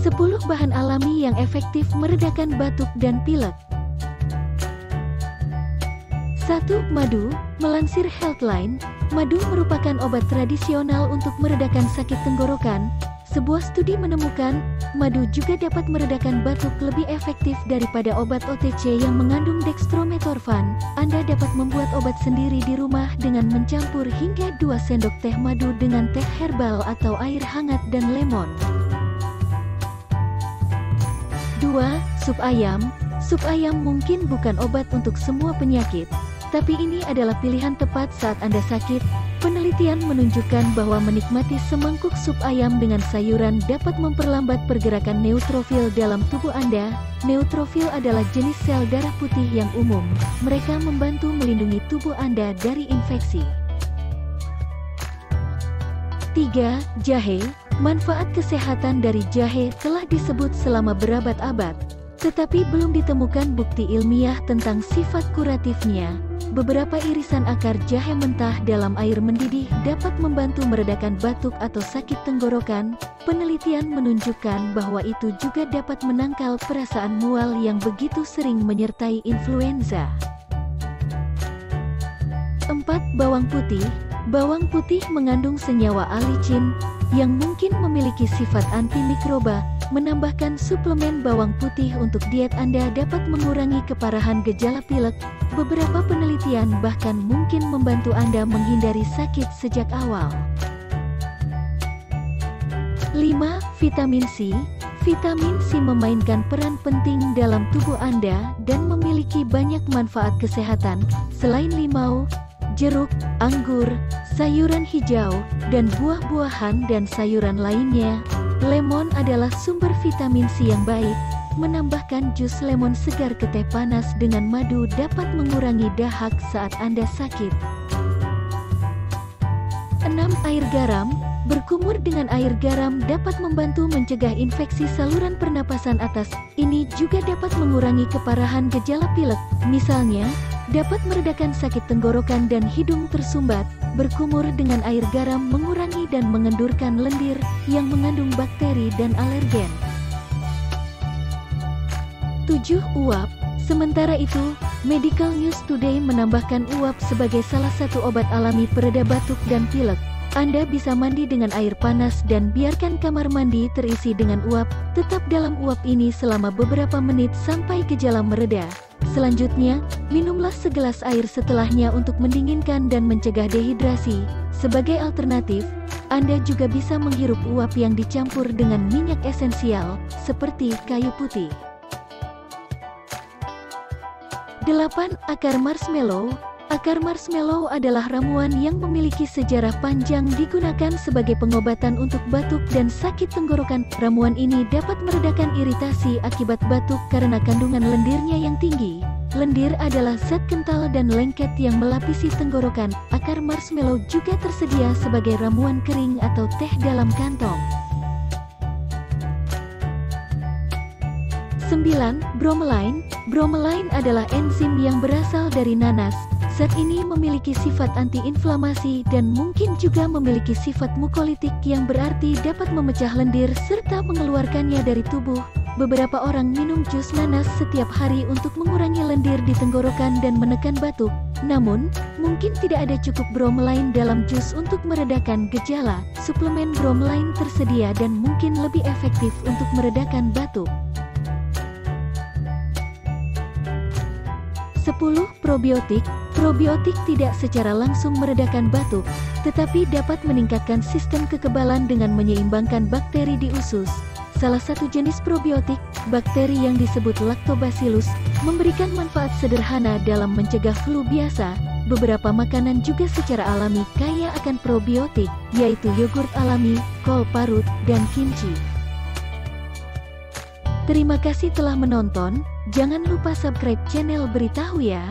10 bahan alami yang efektif meredakan batuk dan pilek. 1. Madu. Melansir Healthline, madu merupakan obat tradisional untuk meredakan sakit tenggorokan. Sebuah studi menemukan, madu juga dapat meredakan batuk lebih efektif daripada obat OTC yang mengandung dextromethorphan. Anda dapat membuat obat sendiri di rumah dengan mencampur hingga 2 sendok teh madu dengan teh herbal atau air hangat dan lemon. 2. Sup ayam. Sup ayam mungkin bukan obat untuk semua penyakit, tapi ini adalah pilihan tepat saat Anda sakit. Penelitian menunjukkan bahwa menikmati semangkuk sup ayam dengan sayuran dapat memperlambat pergerakan neutrofil dalam tubuh Anda. Neutrofil adalah jenis sel darah putih yang umum. Mereka membantu melindungi tubuh Anda dari infeksi. 3. Jahe. Manfaat kesehatan dari jahe telah disebut selama berabad-abad, tetapi belum ditemukan bukti ilmiah tentang sifat kuratifnya. Beberapa irisan akar jahe mentah dalam air mendidih dapat membantu meredakan batuk atau sakit tenggorokan. Penelitian menunjukkan bahwa itu juga dapat menangkal perasaan mual yang begitu sering menyertai influenza. 4. Bawang putih. Bawang putih mengandung senyawa alicin yang mungkin memiliki sifat antimikroba. Menambahkan suplemen bawang putih untuk diet Anda dapat mengurangi keparahan gejala pilek. Beberapa penelitian bahkan mungkin membantu Anda menghindari sakit sejak awal. 5. Vitamin C. Vitamin C memainkan peran penting dalam tubuh Anda dan memiliki banyak manfaat kesehatan. Selain limau, jeruk, anggur, sayuran hijau, dan buah-buahan dan sayuran lainnya, lemon adalah sumber vitamin C yang baik. Menambahkan jus lemon segar ke teh panas dengan madu dapat mengurangi dahak saat Anda sakit. 6. Air garam. Berkumur dengan air garam dapat membantu mencegah infeksi saluran pernapasan atas. Ini juga dapat mengurangi keparahan gejala pilek. Misalnya, dapat meredakan sakit tenggorokan dan hidung tersumbat. Berkumur dengan air garam mengurangi dan mengendurkan lendir yang mengandung bakteri dan alergen. 7. Uap. Sementara itu, Medical News Today menambahkan uap sebagai salah satu obat alami pereda batuk dan pilek. Anda bisa mandi dengan air panas dan biarkan kamar mandi terisi dengan uap. Tetap dalam uap ini selama beberapa menit sampai gejala mereda. Selanjutnya, minumlah segelas air setelahnya untuk mendinginkan dan mencegah dehidrasi. Sebagai alternatif, Anda juga bisa menghirup uap yang dicampur dengan minyak esensial, seperti kayu putih. 8. Akar marshmallow. Akar marshmallow adalah ramuan yang memiliki sejarah panjang digunakan sebagai pengobatan untuk batuk dan sakit tenggorokan. Ramuan ini dapat meredakan iritasi akibat batuk karena kandungan lendirnya yang tinggi. Lendir adalah zat kental dan lengket yang melapisi tenggorokan. Akar marshmallow juga tersedia sebagai ramuan kering atau teh dalam kantong. 9. Bromelain. Bromelain adalah enzim yang berasal dari nanas. Zat ini memiliki sifat antiinflamasi dan mungkin juga memiliki sifat mukolitik yang berarti dapat memecah lendir serta mengeluarkannya dari tubuh. Beberapa orang minum jus nanas setiap hari untuk mengurangi lendir di tenggorokan dan menekan batuk. Namun, mungkin tidak ada cukup bromelain dalam jus untuk meredakan gejala. Suplemen bromelain tersedia dan mungkin lebih efektif untuk meredakan batuk. 10. Probiotik. Probiotik tidak secara langsung meredakan batuk, tetapi dapat meningkatkan sistem kekebalan dengan menyeimbangkan bakteri di usus. Salah satu jenis probiotik, bakteri yang disebut Lactobacillus, memberikan manfaat sederhana dalam mencegah flu biasa. Beberapa makanan juga secara alami kaya akan probiotik, yaitu yogurt alami, kol parut, dan kimchi. Terima kasih telah menonton. Jangan lupa subscribe channel Beritahu ya.